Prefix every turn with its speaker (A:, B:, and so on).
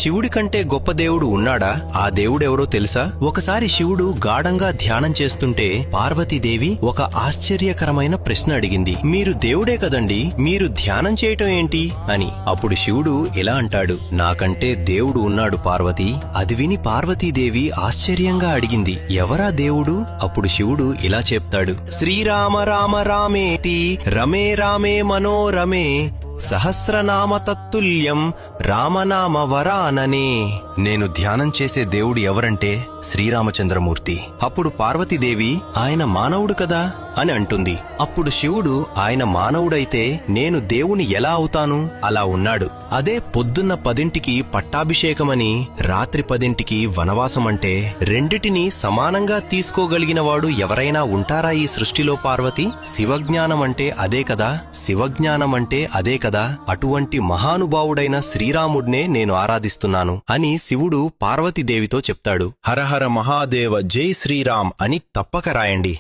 A: శివుడి కంటే గొప్ప దేవుడు ఉన్నాడా? ఆ దేవుడెవరో తెలుసా? ఒకసారి శివుడు గాఢంగా ధ్యానం చేస్తుంటే పార్వతీదేవి ఒక ఆశ్చర్యకరమైన ప్రశ్న అడిగింది. మీరు దేవుడే కదండి, మీరు ధ్యానం చేయటం ఏంటి అని. అప్పుడు శివుడు ఇలా అంటాడు, నాకంటే దేవుడు ఉన్నాడు పార్వతి. అది విని పార్వతీదేవి ఆశ్చర్యంగా అడిగింది, ఎవరా దేవుడు? అప్పుడు శివుడు ఇలా చెప్తాడు, శ్రీరామ రామ రామేతి రమే రామే మనోరమే సహస్రనామ తత్తుల్యం రామనామ వరాననే. నేను ధ్యానం చేసే దేవుడు ఎవరంటే శ్రీరామచంద్రమూర్తి. అప్పుడు పార్వతీదేవి, ఆయన మానవుడు కదా అని అంటుంది. అప్పుడు శివుడు, ఆయన మానవుడైతే నేను దేవుని ఎలా అవుతాను? అలా ఉన్నాడు. అదే పొద్దున్న 10ంటికి పట్టాభిషేకమని రాత్రి 10ంటికి వనవాసమంటే రెండిటినీ సమానంగా తీసుకోగలిగినవాడు ఎవరైనా ఉంటారా ఈ సృష్టిలో పార్వతి? శివజ్ఞానం అంటే అదే కదా, శివజ్ఞానం అంటే అదే కదా. అటువంటి మహానుభావుడైన శ్రీరాముడినే నేను ఆరాధిస్తున్నాను అని శివుడు పార్వతీదేవితో చెప్తాడు. హరహర మహాదేవ జై శ్రీరామ్ అని తప్పక రాయండి.